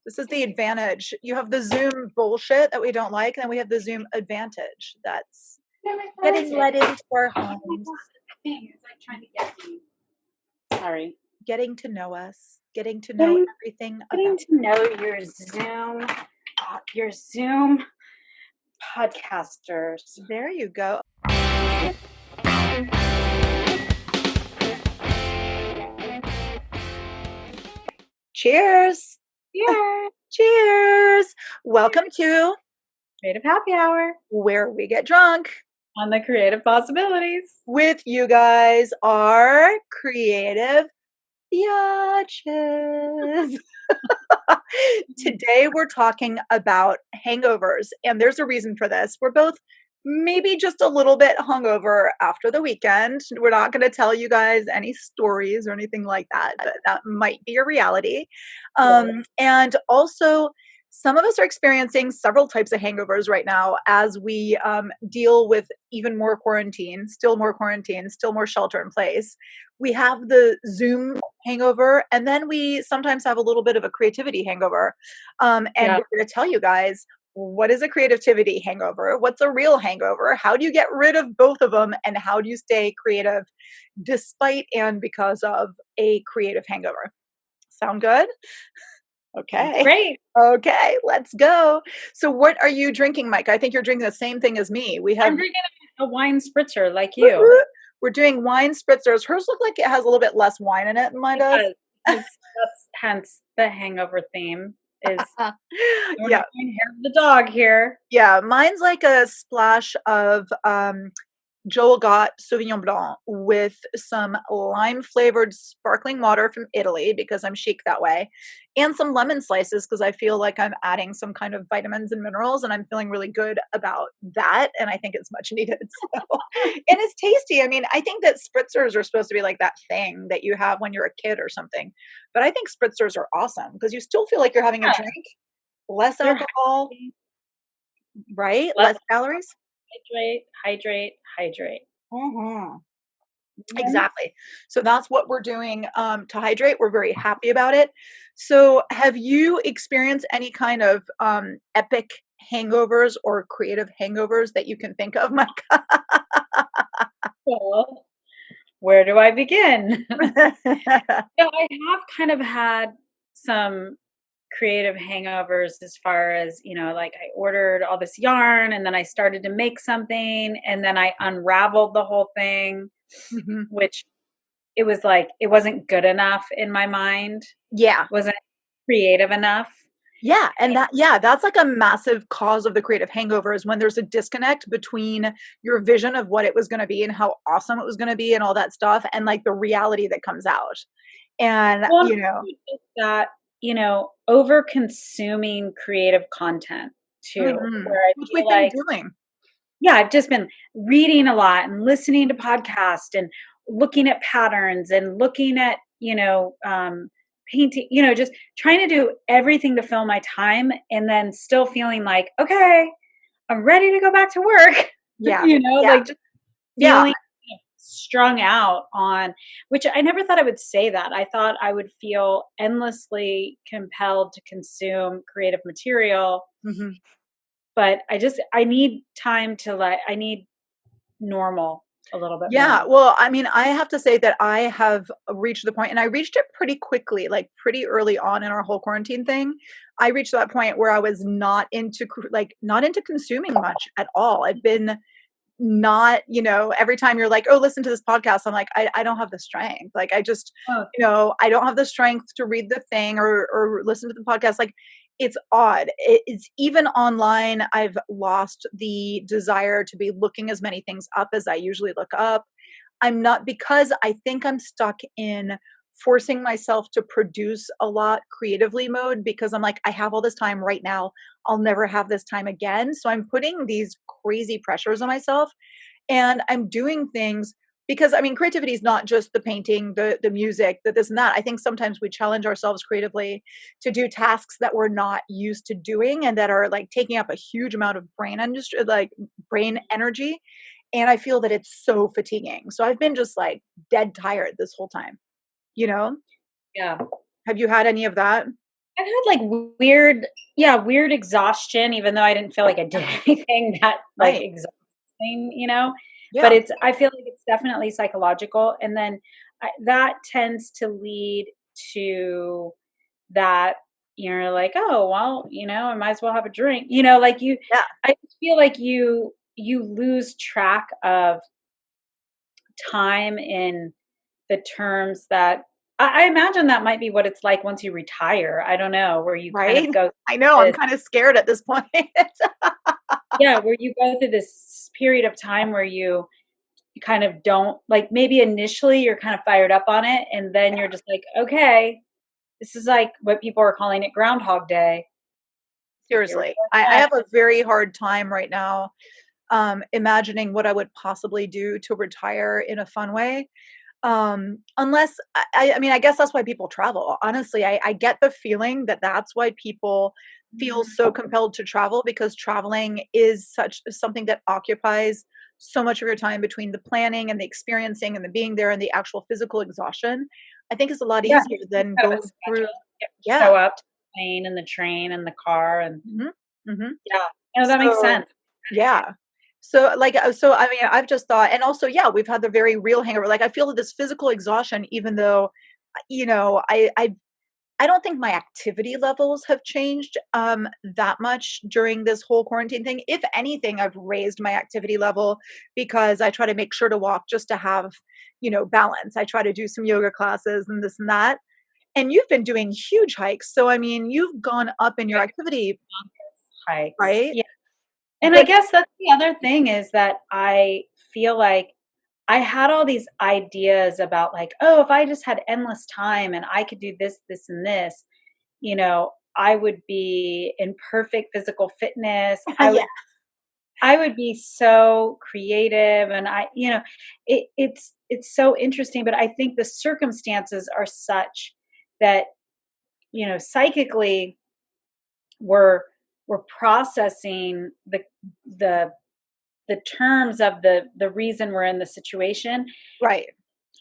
This is the advantage. You have the Zoom bullshit that we don't like, and then we have the Zoom advantage that's getting let into our homes, It's like trying to get me. Sorry. getting to know us, getting to know everything Getting about to know your Zoom podcasters. There you go. Cheers. Yeah. Cheers. Welcome to Creative Happy Hour where we get drunk on the creative possibilities. with you guys, our creative biatches. Today we're talking about hangovers, and there's a reason for this. We're both maybe just a little bit hungover after the weekend. We're not going to tell you guys any stories or anything like that, but that might be a reality. And also, some of us are experiencing several types of hangovers right now as we deal with even more quarantine, still more shelter in place. We have the Zoom hangover, and then we sometimes have a little bit of a creativity hangover. And we're going to tell you guys, what is a creativity hangover? What's a real hangover? How do you get rid of both of them? And how do you stay creative despite and because of a creative hangover? Sound good? Okay. That's great. Okay, let's go. So what are you drinking, Mike? I think you're drinking the same thing as me. I'm drinking a wine spritzer like you. We're doing wine spritzers. Hers look like it has a little bit less wine in it than mine does. That's hence the hangover theme is yeah. The dog here. Yeah, mine's like a splash of Joel got Sauvignon Blanc with some lime flavored sparkling water from Italy because I'm chic that way, and some lemon slices because I feel like I'm adding some kind of vitamins and minerals, and I'm feeling really good about that. And I think it's much needed. So, and it's tasty. I mean, I think that spritzers are supposed to be like that thing that you have when you're a kid or something, but I think spritzers are awesome because you still feel like you're having a drink, less alcohol, right? Less calories. Hydrate. Mm-hmm. Exactly. So that's what we're doing to hydrate. We're very happy about it. So have you experienced any kind of epic hangovers or creative hangovers that you can think of, Micah? Well, where do I begin? I have kind of had some creative hangovers as far as, like I ordered all this yarn and then I started to make something and then I unraveled the whole thing, which it was like, it wasn't good enough in my mind. Yeah. Wasn't creative enough. Yeah. And that's like a massive cause of the creative hangover is when there's a disconnect between your vision of what it was going to be and how awesome it was going to be and all that stuff and like the reality that comes out. And, that, over consuming creative content too, where I which feel we've been doing. Yeah, I've just been reading a lot and listening to podcasts and looking at patterns and looking at, painting, just trying to do everything to fill my time and then still feeling like, okay, I'm ready to go back to work. Yeah. Like just feeling strung out on, which I never thought I would say that. I thought I would feel endlessly compelled to consume creative material. But I need time to I need normal a little bit more. Well, I mean, I have to say that I have reached the point, and I reached it pretty quickly, like pretty early on in our whole quarantine thing. I reached that point where I was not into consuming much at all. I've been not, every time you're like, oh, listen to this podcast, I'm like, I don't have the strength. Like, I just, I don't have the strength to read the thing or listen to the podcast. Like, it's odd. It's even online. I've lost the desire to be looking as many things up as I usually look up. I'm not, because I think I'm stuck in forcing myself to produce a lot creatively mode because I'm like, I have all this time right now. I'll never have this time again. So I'm putting these crazy pressures on myself and I'm doing things because I mean, creativity is not just the painting, the music, the this and that. I think sometimes we challenge ourselves creatively to do tasks that we're not used to doing and that are like taking up a huge amount of brain energy. And I feel that it's so fatiguing. So I've been just like dead tired this whole time, Yeah. Have you had any of that? I've had like weird exhaustion, even though I didn't feel like I did anything that like Right. exhausting, you know. But Yeah. I feel like it's definitely psychological, and then that tends to lead to that. You're like, oh well, I might as well have a drink, like you. Yeah. I just feel like you lose track of time in the terms that I imagine that might be what it's like once you retire. I don't know, where you kind Right. of go I know. through I'm this, kind of scared at this point. yeah, where you go through this period of time where you kind of don't like, maybe initially you're kind of fired up on it, and then you're just like, okay, this is like what people are calling it Groundhog Day. Like here we Seriously. go I again. have a very hard time right now imagining what I would possibly do to retire in a fun way. Unless I mean, I guess that's why people travel. Honestly, I get the feeling that that's why people feel so compelled to travel, because traveling is such something that occupies so much of your time between the planning and the experiencing and the being there and the actual physical exhaustion. I think it's a lot Yeah, easier you than have a going through. schedule. You have to Yeah. show up to the plane and the train and the car, and Hmm. Hmm. yeah. No, that makes So sense. yeah. So, like, I mean, I've just thought, and also, yeah, we've had the very real hangover. Like, I feel this physical exhaustion, even though, I don't think my activity levels have changed that much during this whole quarantine thing. If anything, I've raised my activity level because I try to make sure to walk just to have, balance. I try to do some yoga classes and this and that. And you've been doing huge hikes, so I mean, you've gone up in your activity, Hikes. right? Yeah. And I But guess that's the other thing, is that I feel like I had all these ideas about, like, oh, if I just had endless time and I could do this, this, and this, I would be in perfect physical fitness. yeah, I would be so creative, and it's so interesting, but I think the circumstances are such that, psychically we're we're processing the the terms of the reason we're in the situation right.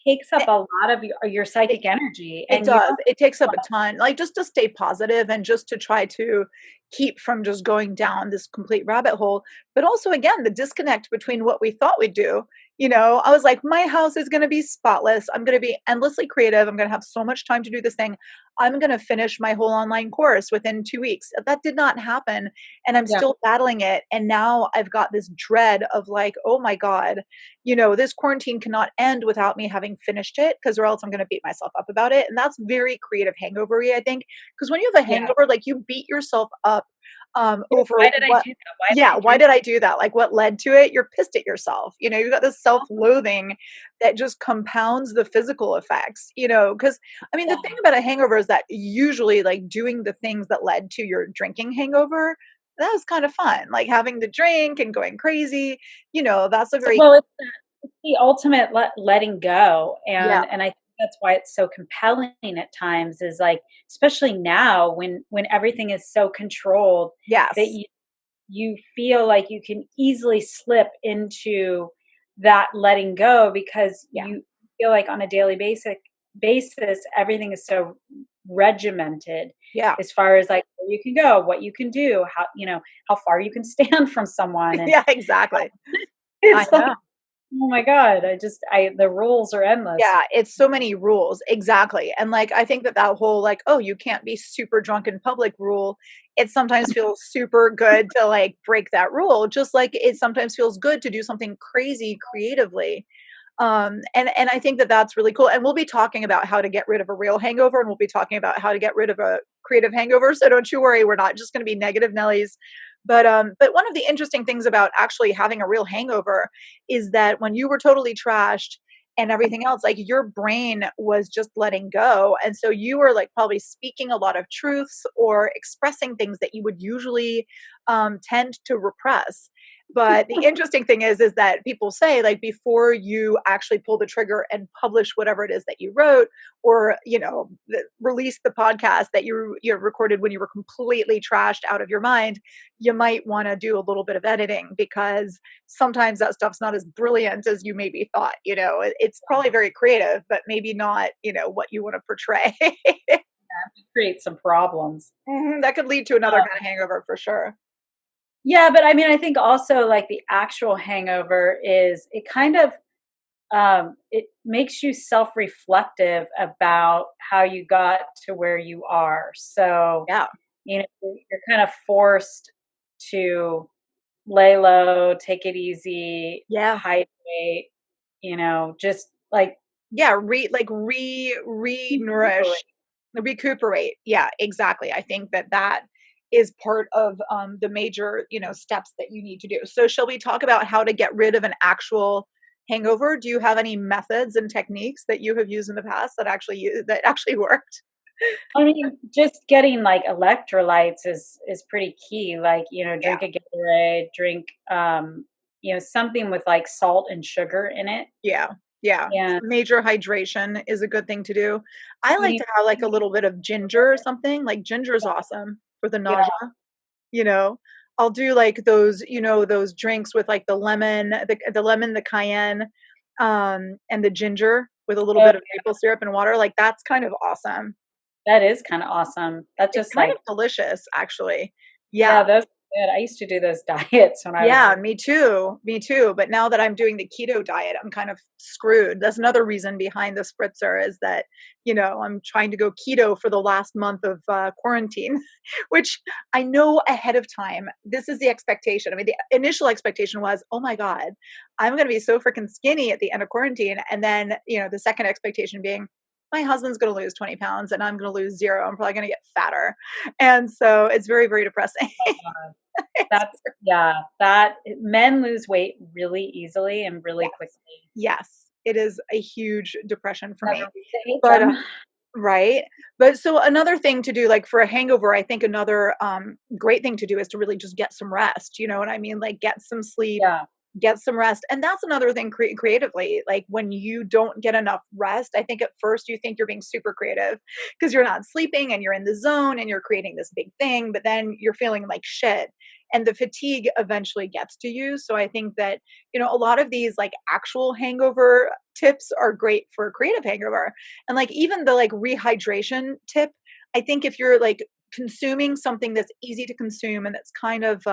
takes up a lot of your It psychic energy, it and you does. don't It takes up a ton, like, just to stay positive and just to try to keep from just going down this complete rabbit hole, but also, again, the disconnect between what we thought we'd do. I was like, "My house is gonna be spotless. I'm gonna be endlessly creative. I'm gonna have so much time to do this thing. I'm gonna finish my whole online course within 2 weeks." That did not happen, and I'm yeah, still battling it, and now I've got this dread of, like, "Oh my god, this quarantine cannot end without me having finished it, because or else I'm going to beat myself up about it." And that's very creative hangover-y, I think. Because when you have a yeah. hangover, like, you beat yourself up Yeah, over why did I what, do that? Why did yeah, I why drink? did I do that? Like, what led to it? You're pissed at yourself. You've got this self-loathing that just compounds the physical effects, because I mean, the thing Yeah. about a hangover is that usually, like, doing the things that led to your drinking hangover, that was kind of fun. Like having the drink and going crazy, that's a So, very, well, it's the ultimate letting go, yeah, and I think that's why it's so compelling at times, is like, especially now when everything is so controlled, that yes. you feel like you can easily slip into that letting go, because Yeah. you feel like on a daily basis everything is so regimented, Yeah. as far as like where you can go, what you can do, how far you can stand from someone, and Yeah, exactly. I it's like, know. oh my god, I the rules are endless. Yeah, it's so many rules. Exactly. And, like, I think that that whole, like, "Oh, you can't be super drunk in public" rule, it sometimes feels super good to, like, break that rule, just like it sometimes feels good to do something crazy creatively. And I think that that's really cool, and we'll be talking about how to get rid of a real hangover, and we'll be talking about how to get rid of a creative hangover, so don't you worry, we're not just gonna be negative Nellies. But one of the interesting things about actually having a real hangover is that when you were totally trashed and everything else, like, your brain was just letting go, and so you were, like, probably speaking a lot of truths or expressing things that you would usually, tend to repress. But the interesting thing is that people say, like, before you actually pull the trigger and publish whatever it is that you wrote, or, release the podcast that you recorded when you were completely trashed out of your mind, you might want to do a little bit of editing, because sometimes that stuff's not as brilliant as you maybe thought. It's probably very creative, but maybe not, what you want to portray. create some problems. That could lead to another Uh, kind of hangover for sure. yeah, but I mean, I think also like the actual hangover is it kind of it makes you self-reflective about how you got to where you are. So, Yeah. you're kind of forced to lay low, take it easy, Yeah. hydrate, just like Yeah, re-nourish, recuperate. recuperate. Yeah, exactly. I think that that is part of, the major, steps that you need to do. So shall we talk about how to get rid of an actual hangover? Do you have any methods and techniques that you have used in the past that actually worked? I mean, just getting like electrolytes is pretty key. Like, Yeah. drink a Gatorade, drink something with like salt and sugar in it. Yeah. Yeah. And Major hydration is a good thing to do. I like eating to have, like, a little bit of ginger or something, like, ginger's awesome for the yeah, nausea. You know? I'll do, like, those drinks with, like, the cayenne, and the ginger with a little oh, bit of maple syrup and water, like, that's kind of awesome. that is kind of awesome. That It's just kind of like delicious, actually. Yeah. yeah, those are good. I used to do those diets when I was Yeah, me too, but now that I'm doing the keto diet, I'm kind of screwed. That's another reason behind the spritzer is that, I'm trying to go keto for the last month of, quarantine, which I know ahead of time. This is the expectation. I mean, the initial expectation was, "Oh my god, I'm gonna be so freaking skinny at the end of quarantine," and then, the second expectation being, "My husband's gonna lose 20 pounds and I'm gonna lose 0. I'm probably gonna get fatter." And so it's very, very depressing. It's that's yeah, that men lose weight really easily and really Yes. quickly. Yes, it is a huge depression for Never me. used to hate But, them. right? But so another thing to do, like, for a hangover, I think another, great thing to do is to really just get some rest, you know what I mean? Like, get some sleep, Yeah, get some rest, and that's another thing creatively, like, when you don't get enough rest, I think at first you think you're being super creative because 'cause you're not sleeping and you're in the zone and you're creating this big thing, but then you're feeling like shit, and the fatigue eventually gets to you, so I think that, a lot of these, like, actual hangover tips are great for creative hangover, and, like, even the, like, rehydration tip, I think if you're, like, consuming something that's easy to consume and that's kind of,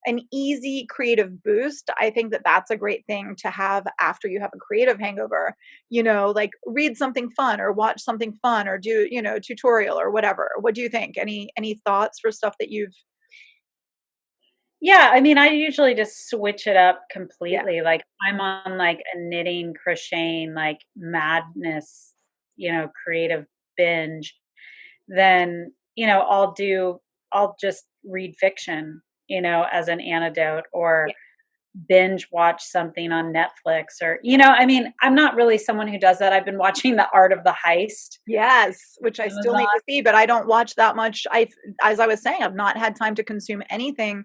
an easy creative boost, I think that that's a great thing to have after you have a creative hangover. Like read something fun or watch something fun or do, tutorial or whatever. What do you think? Any thoughts for stuff that you've yeah, I mean, I usually just switch it up yeah. completely, like, I'm on, like, a knitting, crocheting, like, madness, creative binge, then, I'll just read fiction, as an antidote or Yeah. binge watch something on Netflix or I mean, I'm not really someone who does that. I've been watching The Art of the Heist Yes, which I on still need Amazon. to see, but I don't watch that much. As I was saying, I've not had time to consume anything.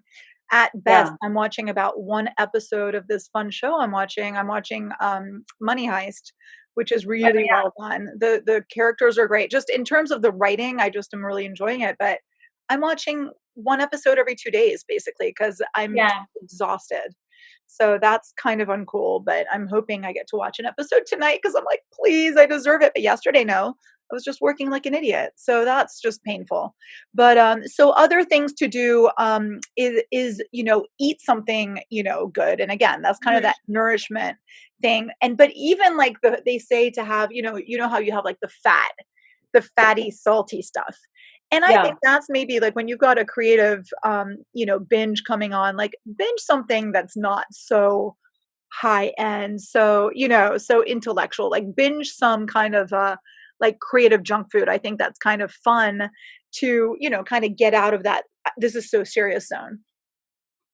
At best, Yeah. I'm watching about one episode of this fun show I'm watching. I'm watching Money Heist, which is Oh, really yeah. well done. The characters are great. Just in terms of the writing, I just am really enjoying it. But I'm watching one episode every 2 days, basically, because I'm Yeah. exhausted. So that's kind of uncool, but I'm hoping I get to watch an episode tonight because I'm like, please, I deserve it. But yesterday, no, I was just working like an idiot. So that's just painful. But so other things to do is eat something good. And again, that's kind of that Mhm. nourishment thing. And but even like they say to have how you have like the fatty salty stuff. And I think Yeah. that's maybe like when you've got a creative binge coming on, like binge something that's not so high end, so so intellectual, like binge some kind of like creative junk food. I think that's kind of fun to kind of get out of that this is so serious zone.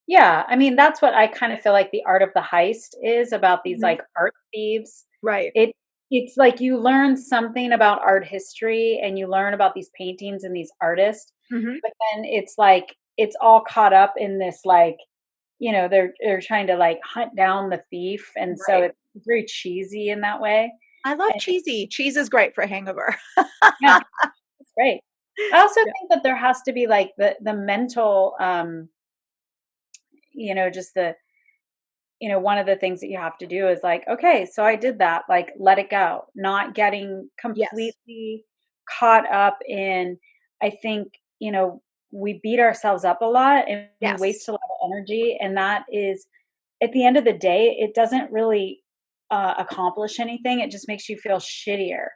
Yeah, I mean, that's what I kind of feel like The Art of the Heist is about these, Mhm. like, art thieves. Right. It it's like you learn something about art history and you learn about these paintings and these artists, Hmm. but then it's like it's all caught up in this, like, they're trying to, like, hunt down the thief, and so Right. it's very cheesy in that way, I love and cheesy. Cheese is great for a hangover. yeah, it's great. I also Yeah. think that there has to be, like, the mental, just one of the things that you have to do is like, okay, so I did that, like let it go, not getting Yes. completely. caught up in, I think, we beat ourselves up a lot and we Yes. waste a lot of energy. And that is, at the end of the day, it doesn't really accomplish anything. It just makes you feel shittier.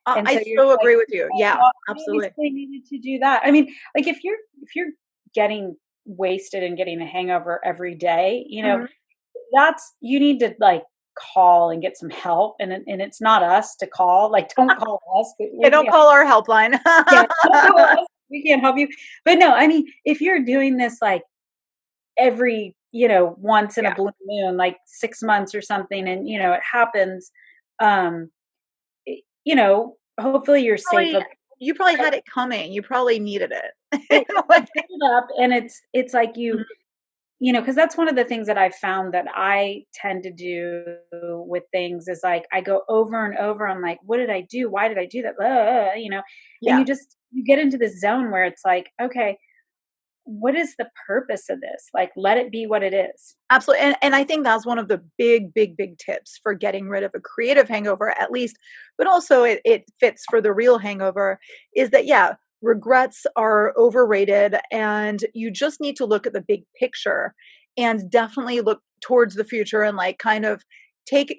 And I so you're so like, agree with you. "Oh, Yeah, well, I absolutely. obviously needed to do that." I mean, like if you're getting wasted and getting a hangover every day, Mhm. that's you need to like call and get some help. And it's not us to call. Like, don't call us. Yeah, We don't can't. call our helpline. Yeah, don't call us. We can't help you. But no, I mean, if you're doing this like every, once in a Yeah. blue moon, like 6 months or something, and it happens, um, hopefully you're safe. Probably you probably had it coming. You probably needed it. It Like built up, and it's like mhm. because that's one of the things that I've found that I tend to do with things is like I go over and over. I'm like, what did I do? Why did I do that? And Yeah. you get into this zone where it's like, okay, what is the purpose of this? Like, let it be what it is. Absolutely. And I think that's one of the big, big, big tips for getting rid of a creative hangover, at least, but also it fits for the real hangover is that, yeah, regrets are overrated and you just need to look at the big picture and definitely look towards the future and like take,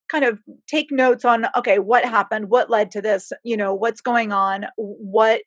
kind of take notes on okay what happened, what led to this, what's going on, what,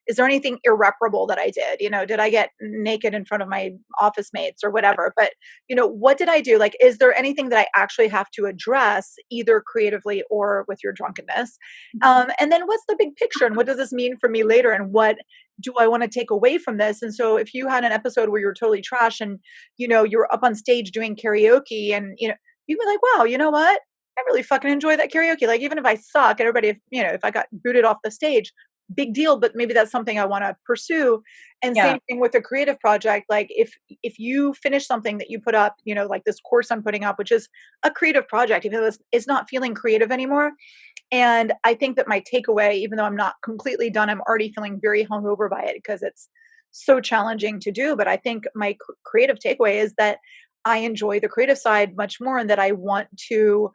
is there anything irreparable that I did, did I get naked in front of my office mates or whatever, but what did I do, like is there anything that I actually have to address either creatively or with your drunkenness, and then what's the big picture and what does this mean for me later and what do I want to take away from this. And so if you had an episode where you're totally trash and you were up on stage doing karaoke and you'd be like, wow, you know what? I really fucking enjoy that karaoke. Like, even if I suck, everybody, if I got booted off the stage, big deal. But maybe that's something I want to pursue. And Yeah. same thing with a creative project. Like, if you finish something that you put up, like this course I'm putting up, which is a creative project, even though it's not feeling creative anymore. And I think that my takeaway, even though I'm not completely done, I'm already feeling very hungover by it because it's so challenging to do. But I think my creative takeaway is that I enjoy the creative side much more and that I want to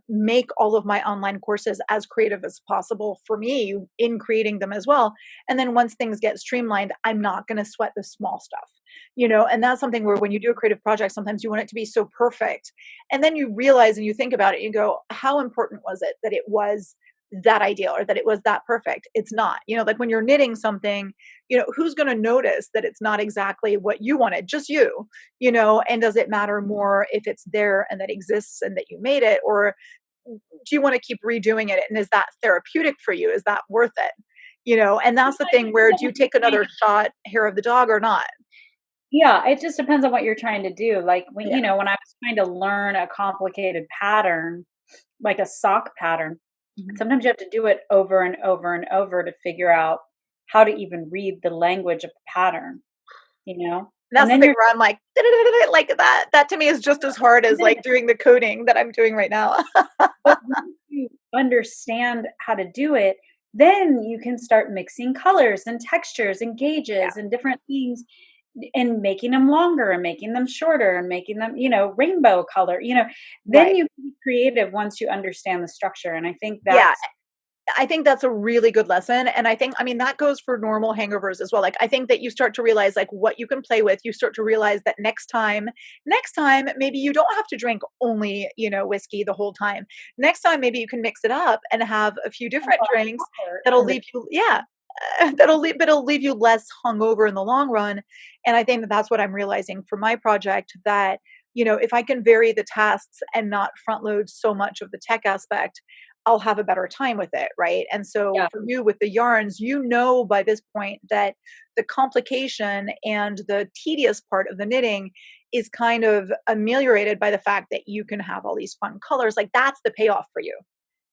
make all of my online courses as creative as possible for me in creating them as well. And then once things get streamlined, I'm not going to sweat the small stuff, and that's something where when you do a creative project, sometimes you want it to be so perfect. And then you realize and you think about it, and you go, how important was it that it was that ideal or that it was that perfect? It's not, like when you're knitting something, who's going to notice that it's not exactly what you wanted? Just you, and does it matter more if it's there and that exists and that you made it? Or do you want to keep redoing it? And is that therapeutic for you? Is that worth it? And that's the thing where do you take another shot, hair of the dog or not? Yeah, it just depends on what you're trying to do. Like when, Yeah. when I was trying to learn a complicated pattern, like a sock pattern, Mhm. sometimes you have to do it over and over and over to figure out how to even read the language of the pattern, you know? And That's the then thing you're where I'm like, like that to me is just as hard and as then like doing the coding that I'm doing right now. but once you understand how to do it, then you can start mixing colors and textures and Yeah, gauges and different things and making them longer and making them shorter and making them, rainbow color, then right. you can be creative once you understand the structure. And I think Yeah, that's I think that's a really good lesson, and I mean, that goes for normal hangovers as well. Like, I think that you start to realize, like, what you can play with. You start to realize that next time, maybe you don't have to drink only, whiskey the whole time. Next time, maybe you can mix it up and have a few a different glass drinks color that'll in leave between. you yeah, but it'll leave you less hungover in the long run, and I think that that's what I'm realizing for my project that, if I can vary the tasks and not front load so much of the tech aspect, I'll have a better time with it, right? And so Yeah. for you with the yarns, by this point that the complication and the tedious part of the knitting is kind of ameliorated by the fact that you can have all these fun colors. Like that's the payoff for you.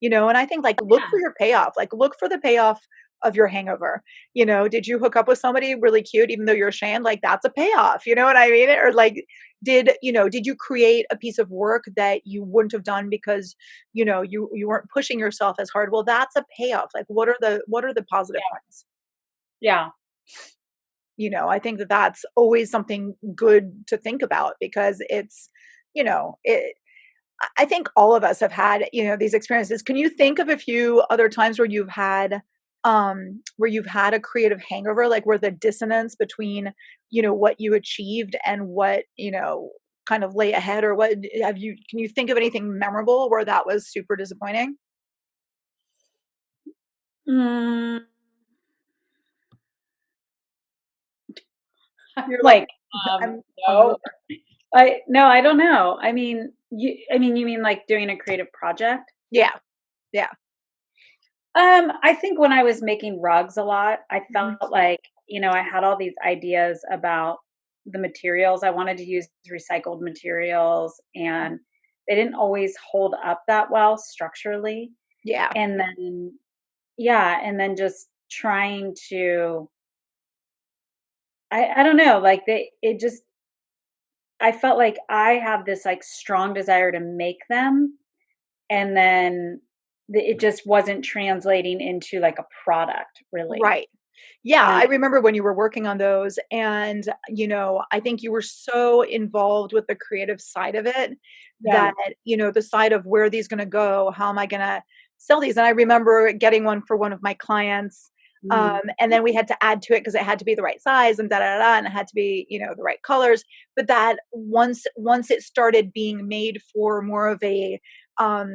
And I think like look for Yeah. your payoff. Like look for the payoff of your hangover. Did you hook up with somebody really cute even though you're ashamed? Like that's a payoff. You know what I mean? Or like did you create a piece of work that you wouldn't have done because you weren't pushing yourself as hard? Well, that's a payoff. Like what are the positive ones? Yeah. I think that that's always something good to think about because it's, it. I think all of us have had, these experiences. Can you think of a few other times where you've had a creative hangover, like where the dissonance between, what you achieved and what, kind of lay ahead, or what can you think of anything memorable where that was super disappointing? Mm, You're like, like, I'm hungover. no. No, I don't know. You mean like doing a creative project? Yeah. Yeah. I think when I was making rugs a lot, I Mhm. felt like, I had all these ideas about the materials. I wanted to use recycled materials, and they didn't always hold up that well structurally. Yeah. And then, yeah, and then just trying to, I don't know, like it just, I felt like I have this like strong desire to make them, and then it just wasn't translating into like a product really. Right. Yeah, I And remember when you were working on those, and, I think you were so involved with the creative side of it yeah. that, the side of where are these gonna go, how am I gonna sell these? And I remember getting one for one of my clients, Mhm. and then we had to add to it because it had to be the right size and da da da, da, and it had to be, the right colors. But that once it started being made for more of a, more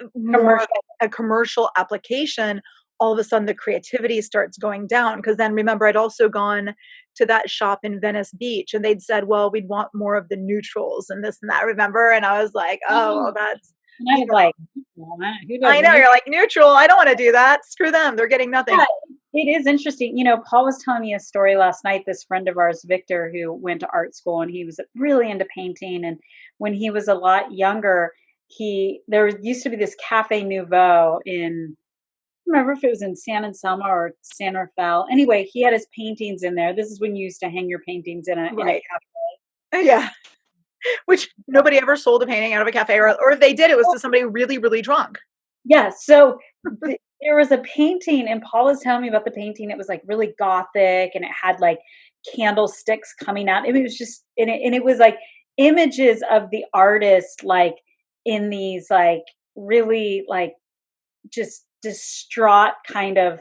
of Commercial. a commercial application, all of a sudden the creativity starts going down. Because then remember, I'd also gone to that shop in Venice Beach, and they'd said, well, we'd want more of the neutrals and this and that, remember? And I was like, oh, Oh, well, that's, and I you was know, like, "Well, who does I know, new?" you're like, neutral, I don't want to do that. Screw them. They're getting nothing. Yeah, it is interesting. Paul was telling me a story last night, this friend of ours, Victor, who went to art school and he was really into painting. And when he was a lot younger, there used to be this Cafe Nouveau in, I don't remember if it was in San Anselmo or San Rafael. Anyway, he had his paintings in there. This is when you used to hang your paintings in a Right. cafe. Yeah. Which nobody ever sold a painting out of a cafe, or if they did, it was to somebody really, really drunk. Yeah, so there was a painting, and Paul was telling me about the painting. It was like really gothic, and it had like candlesticks coming out. It was just, and it was like images of the artist, like in these like really like just distraught kind of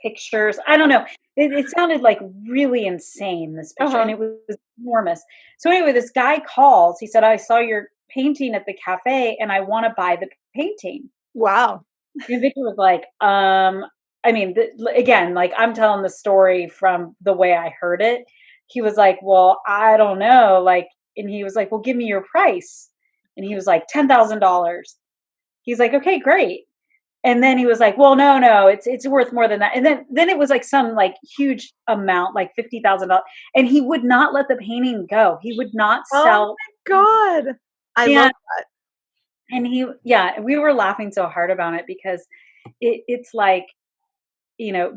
pictures. I don't know. It sounded like really insane, this picture, and Uh-huh. it was enormous. So anyway, this guy calls. He said, "I saw your painting at the cafe, and I want to buy the painting." Wow. And Victor was like, I mean, again, like I'm telling the story from the way I heard it. He was like, well, I don't know. Like, and he was like, well, give me your price. And he was like, $10,000. He's like, okay, great. And then he was like, well, no, no, it's worth more than that. And then it was like some like huge amount, like $50,000. And he would not let the painting go. He would not Oh sell. my god. I love And yeah, we were laughing so hard about it because it's like,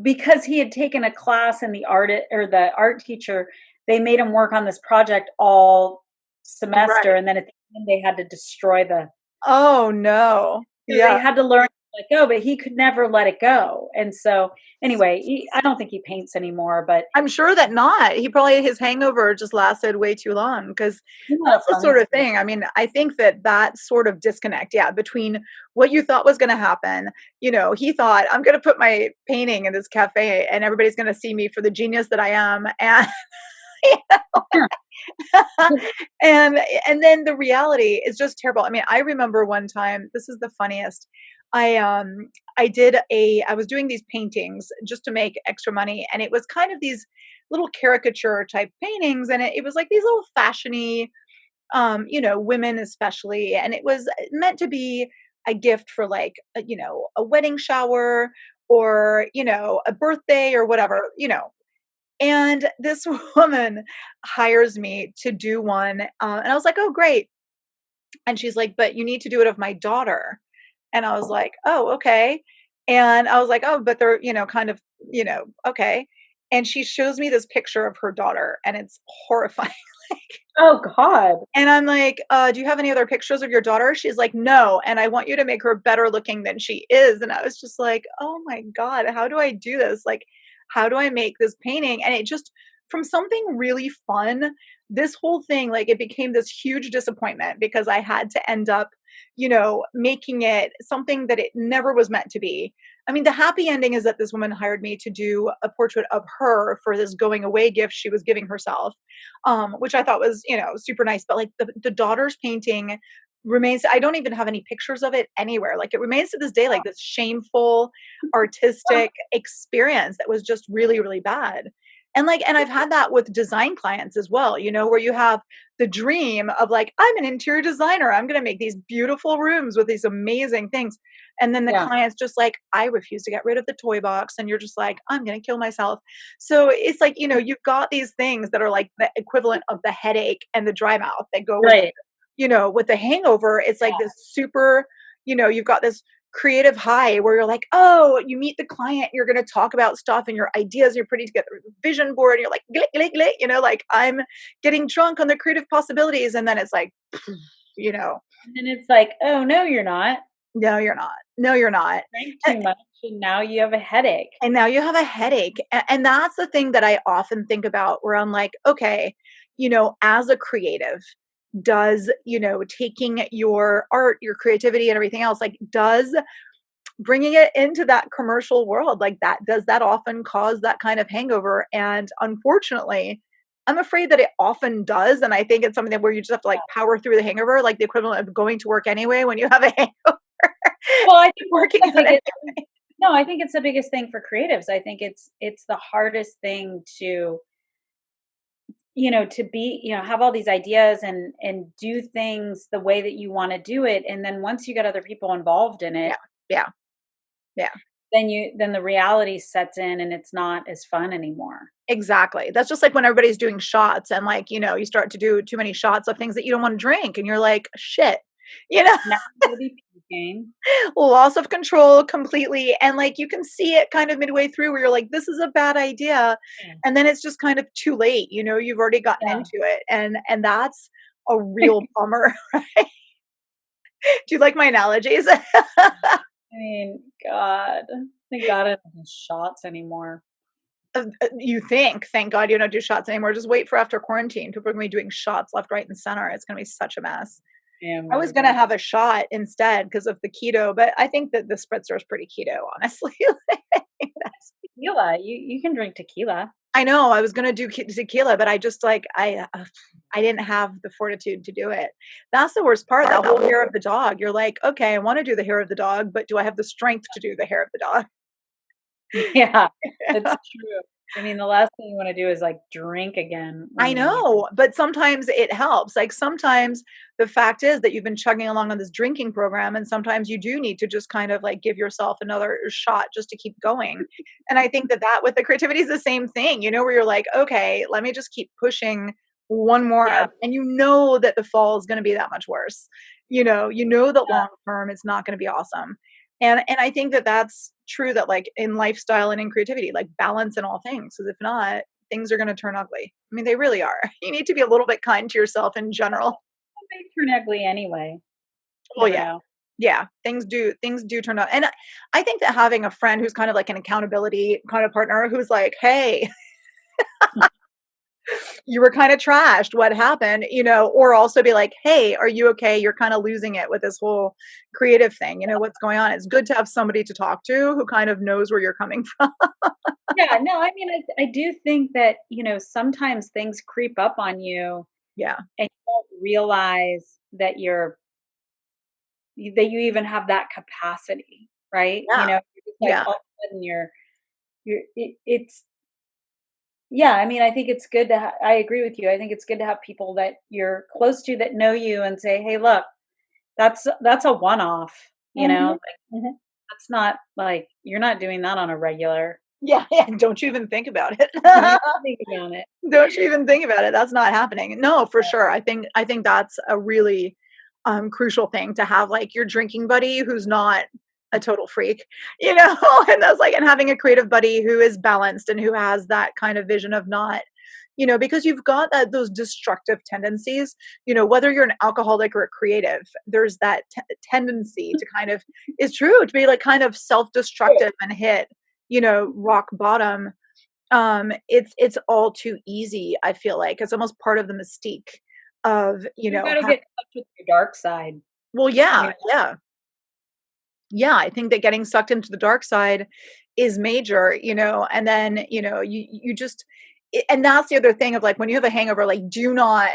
because he had taken a class and the art teacher, they made him work on this project all semester, right. and then at the end they had to destroy the, Oh, no. so they Yeah. had to learn to let go, but he could never let it go. And so anyway, I don't think he paints anymore, but I'm sure that not. He probably his hangover just lasted way too long, because isn't that a that's the funny sort of story? thing. I mean, I think that that sort of disconnect, yeah, between what you thought was gonna happen, he thought, "I'm gonna put my painting in this cafe, and everybody's gonna see me for the genius that I am," and and and then the reality is just terrible. I mean, I remember one time, this is the funniest. I um I was doing these paintings just to make extra money, and it was kind of these little caricature type paintings, and it was like these little fashiony, women especially, and it was meant to be a gift for like a wedding shower, or a birthday or whatever. And this woman hires me to do one, and I was like, "Oh, great." And she's like, "But you need to do it of my daughter." And I was like, "Oh, okay." And I was like, "Oh, but they're, kind of, okay." And she shows me this picture of her daughter, and it's horrifying. Oh God. And I'm like, "Do you have any other pictures of your daughter?" She's like, "No, and I want you to make her better looking than she is." And I was just like, "Oh my god, how do I do this? Like, how do I make this painting?" And it just from something really fun, this whole thing, like, it became this huge disappointment because I had to end up, making it something that it never was meant to be. I mean, the happy ending is that this woman hired me to do a portrait of her for this going away gift she was giving herself, which I thought was, super nice. But like the daughter's painting remains, I don't even have any pictures of it anywhere. Like it remains to this day like this shameful artistic experience that was just really, really bad. And I've had that with design clients as well, where you have the dream of like, I'm an interior designer. I'm going to make these beautiful rooms with these amazing things. And then the Yeah. client's just like, I refuse to get rid of the toy box. And you're just like, I'm going to kill myself. So it's like, you've got these things that are like the equivalent of the headache and the dry mouth that go with, Right. with the hangover. It's like Yeah. this super, you've got this creative high where you're like, oh, you meet the client, you're going to talk about stuff and your ideas, you're putting together a vision board, and you're like, glick, glick, glick, like I'm getting drunk on the creative possibilities. And then it's like, you know, And then it's like, "Oh, no, you're not. no, you're not. No, you're not. Drank And, too much, and now you have a headache." and now you have a headache. And that's the thing that I often think about where I'm like, okay, as a creative, does, taking your art, your creativity and everything else, like does bringing it into that commercial world like that, does that often cause that kind of hangover? And unfortunately, I'm afraid that it often does. And I think it's something that where you just have to like power through the hangover, like the equivalent of going to work anyway when you have a hangover, Well, I think that's working the out it. biggest no, I think it's the biggest thing for creatives. I think it's the hardest thing to, to be, have all these ideas and do things the way that you wanna do it, and then once you get other people involved in Yeah. it, Yeah. Yeah. then the reality sets in and it's not as fun anymore. Exactly. That's just like when everybody's doing shots and like, you start to do too many shots of things that you don't want to drink and you're like, shit, you know, Now I'm gonna be puking. loss of control completely. And like you can see it kind of midway through where you're like, this is a bad idea. Yeah. And then it's just kind of too late, you've already gotten Yeah. into it. And that's a real bummer. Do you like my analogies? I mean, God, thank God I don't do shots anymore. You think, thank God you don't do shots anymore. Just wait for after quarantine. People are gonna be doing shots left, right, and center. It's gonna be such a mess. I am I gonna was gonna be have a shot instead because of the keto, but I think that the spritzer is pretty keto, honestly. That's tequila. You can drink tequila. I know, I was gonna do tequila, but I just like I didn't have the fortitude to do it. That's the worst part, that whole hair of the dog. You're like, "Okay, I wanna do the hair of the dog, but do I have the strength to do the hair of the dog?" Yeah, it's true. I mean, the last thing you wanna do is, like, drink again I when you know, but sometimes it helps. Like sometimes the fact is that you've been chugging along on this drinking program, and sometimes you do need to just kind of like give yourself another shot just to keep going. And I think that with the creativity is the same thing, where you're like, okay, let me just keep pushing one more, yeah, and you know that the fall is going to be that much worse. You know that yeah, long term it's not going to be awesome. And I think that that's true that like in lifestyle and in creativity, like balance in all things. Because if not, things are going to turn ugly. I mean, they really are. You need to be a little bit kind to yourself in general. it may turn ugly anyway. You Well, never yeah. know. Yeah, things do turn out. And I think that having a friend who's kind of like an accountability kind of partner who's like, "Hey, you were kind of trashed. What happened?" Or also be like, "Hey, are you okay? You're kind of losing it with this whole creative thing. What's going on?" It's good to have somebody to talk to who kind of knows where you're coming from. Yeah, no, I mean, I do think that, sometimes things creep up on you Yeah. and you don't realize that you even have that capacity, right? Yeah. You're just like Yeah. all of a sudden it's yeah, I mean, I think it's good to I agree with you. I think it's good to have people that you're close to that know you and say, "Hey, look, that's a one-off," Mhm. like, Mhm. that's not like you're not doing that on a regular. Yeah, yeah, don't you even think about it. Don't even think about it. Don't you even think about it. That's not happening. No, for sure. I think that's a really crucial thing to have like your drinking buddy who's not a total freak, and that's like and having a creative buddy who is balanced and who has that kind of vision of not because you've got those destructive tendencies, whether you're an alcoholic or a creative, there's that tendency to kind of is true to be like kind of True. self-destructive and hit rock bottom. It's all too easy, I feel like. It's almost part of the mystique of, You gotta get in touch with your dark side, well, you yeah, know? yeah. Yeah, I think that getting sucked into the dark side is major, and then, you just and that's the other thing of like when you have a hangover, like do not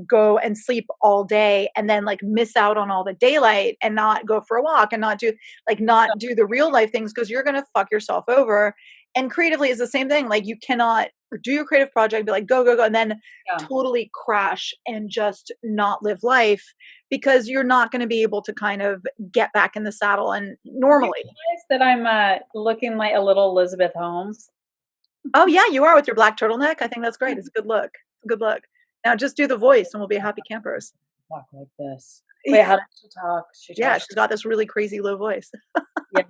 go and sleep all day and then like miss out on all the daylight and not go for a walk and not do the real life things because you're going to fuck yourself over. And creatively is the same thing. Like you cannot do your creative project, be like, go, go, go, and then Yeah. totally crash and just not live life because you're not going to be able to kind of get back in the saddle and Do you normally. realize that I'm, looking like a little Elizabeth Holmes? Oh, yeah, you are with your black turtleneck. I think that's great. It's a good look. Good look. Now just do the voice and we'll be happy campers. Talk like this. Wait, how does she talk? She Yeah, talks she's got this really crazy low voice. yeah,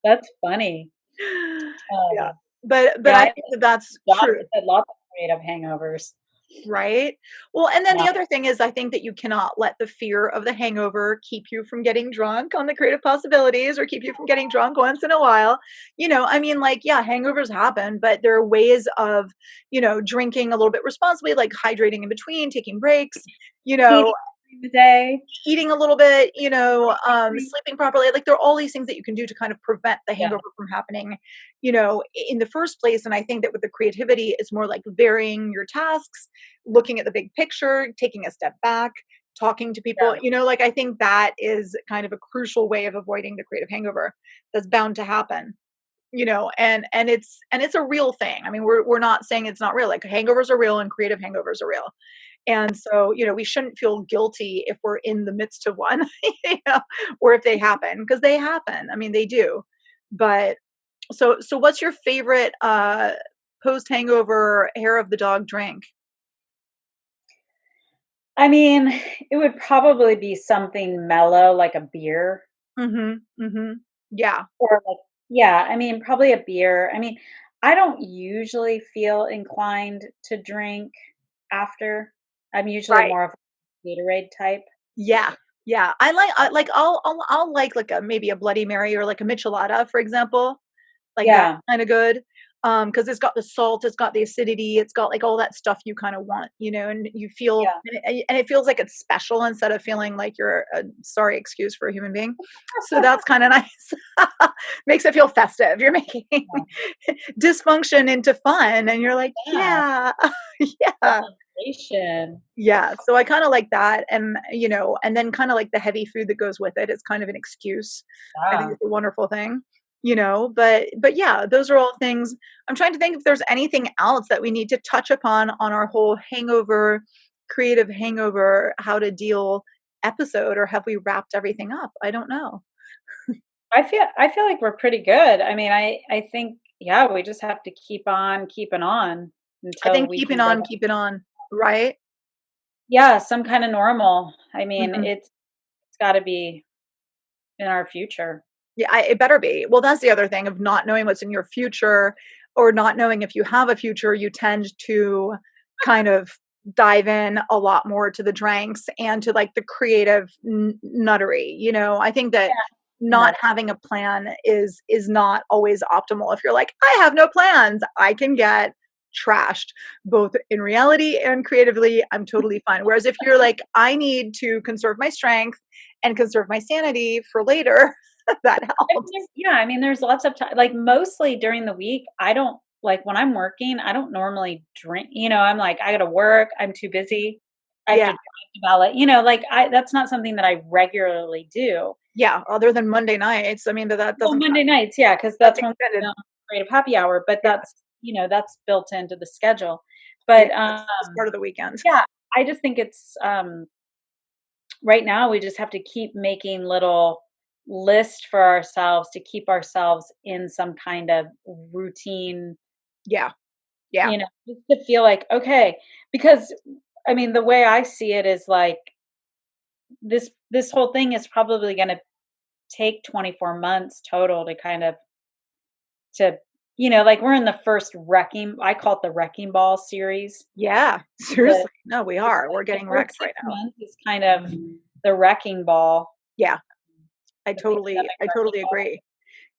that's funny. Yeah. Uh, But yeah, I I think that that's lots true. I said lots of creative hangovers. Right? Well, and then Yeah, the other thing is I think that you cannot let the fear of the hangover keep you from getting drunk on the creative possibilities or keep you from getting drunk once in a while. I mean, like, yeah, hangovers happen, but there are ways of, drinking a little bit responsibly, like hydrating in between, taking breaks, you know, eating during the day. eating a little bit, sleeping properly. Like there are all these things that you can do to kind of prevent the Yeah, hangover from happening, in the first place. And I think that with the creativity, it's more like varying your tasks, looking at the big picture, taking a step back, talking to people, yeah. like I think that is kind of a crucial way of avoiding the creative hangover that's bound to happen. And it's a real thing. I mean, we're not saying it's not real. Like hangovers are real and creative hangovers are real. And so, we shouldn't feel guilty if we're in the midst of one, you know, or if they happen, because they happen. I mean, they do. But so what's your favorite post hangover hair of the dog drink? I mean, it would probably be something mellow like a beer Mhm. Mhm. Yeah. or like yeah, I mean, probably a beer. I mean, I don't usually feel inclined to drink after. I'm usually Right. more of a Gatorade type. Yeah. Yeah. I'll like a maybe a Bloody Mary or like a Michelada, for example. Like, that's Yeah, kinda good, because 'cause it's got the salt, it's got the acidity, it's got, like, all that stuff you kinda want, and you feel yeah. and it feels like it's special instead of feeling like you're a sorry excuse for a human being. So that's kinda nice. Makes it feel festive. You're making Yeah, dysfunction into fun, and you're like, yeah, "Yeah." Yeah. celebration. Yeah, so I kinda like that, and then kinda like the heavy food that goes with it is kind of an excuse. I think Yeah. it's a wonderful thing, but yeah, those are all things. I'm trying to think if there's anything else that we need to touch upon on our whole hangover, creative hangover, how to deal episode, or have we wrapped everything up? I don't know. I feel like we're pretty good. I mean, I think, yeah, we just have to keep on keeping on I until think we can get keeping on, right? yeah, some kinda normal. I mean, Mhm. it's gotta be in our future. Yeah, it better be. Well, that's the other thing of not knowing what's in your future or not knowing if you have a future, you tend to kind of dive in a lot more to the dranks and to like the creative nuttery. I think that And not that's having a plan is not always optimal. If you're like, I have no plans, I can get trashed both in reality and creatively. I'm totally fine. Whereas if you're like, I need to conserve my strength and conserve my sanity for later, that I mean, helps. yeah, I mean, there's lots of time like, mostly during the week, I don't like, when I'm working, I don't normally drink I'm like, "I gotta work, I'm too busy, I have to Yeah, drive to ballet," like, I that's not something that I regularly do. yeah, other than Monday nights, I mean, but that Well, doesn't count. Monday nights, yeah, because That's that's when we extended. have creative happy hour, but Yeah, that's built into the schedule. yeah, But, that's part of the weekend. yeah, I just think it's, right now we just have to keep making little list for ourselves to keep ourselves in some kind of routine, Yeah, yeah, just to feel like, okay, because I mean, the way I see it is like this whole thing is probably gonna take 24 months total to kind of to like we're in the first wrecking I call it the wrecking ball series. yeah, The seriously. No, we are. We're the getting first wrecked right 6 now. months is kind of the wrecking ball, Yeah, the pandemic I totally wrecking ball. agree.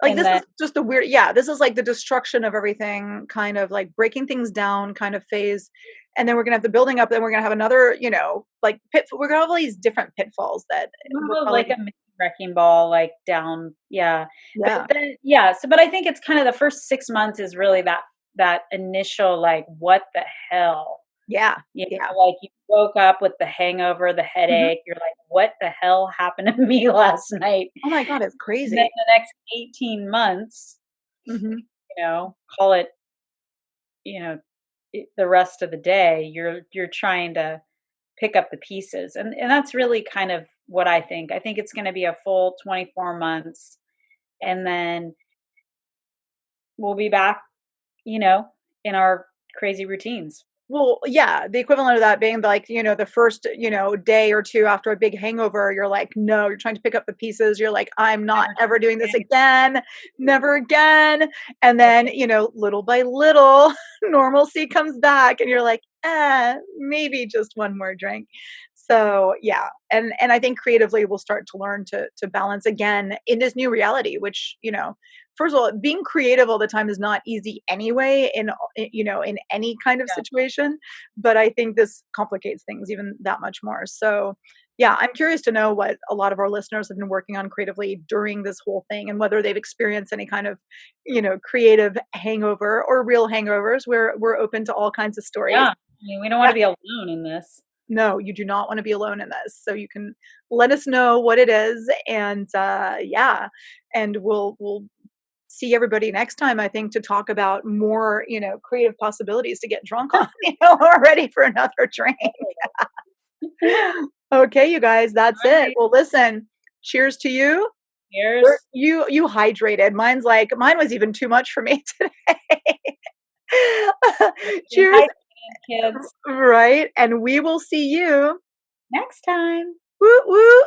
Like, and this then is just the weird yeah, this is like the destruction of everything, kind of like breaking things down kind of phase, and then we're gonna have the building up, then we're gonna have another, like, we're gonna have all these different pitfalls that we're like probably a mini wrecking ball, like down, yeah. But yeah, then, yeah. So, but I think it's kind of the first 6 months is really that initial like, what the hell? yeah, You yeah. know, like you woke up with the hangover, the Mhm. headache. You're like, what the hell happened to me last night? Oh my god, it's And then crazy. the next 18 months, Mhm. call it, you know, the rest of the day, you're trying to pick up the pieces. And that's really kind of what I think. I think it's going to be a full 24 months, and then we'll be back, you know, in our crazy routines. Well, yeah, the equivalent of that being like, the first, day or 2 after a big hangover, you're like, "No," you're trying to pick up the pieces. You're like, "I'm not Never ever doing this again. again, never again." And then, little by little, normalcy comes back and you're like, maybe just one more drink." So, yeah, and I think creatively we'll start to learn to balance again in this new reality, which, first of all, being creative all the time is not easy anyway in any kind of Yeah. situation, but I think this complicates things even that much more. So, yeah, I'm curious to know what a lot of our listeners have been working on creatively during this whole thing and whether they've experienced any kind of, creative hangover or real hangovers. We're open to all kinds of stories. Yeah. I mean, we don't want Yeah. to be alone in this. No, you do not want to be alone in this. So you can let us know what it is, and yeah, and we'll see everybody next time, I think, to talk about more, creative possibilities to get drunk on. We're ready for another drink. Okay, you guys, that's All it. right. Well, listen, cheers to you. Cheers. You hydrated. Mine was even too much for me today. Stay Cheers, hydrated, kids. right? And we will see you. Next time. Woo woo.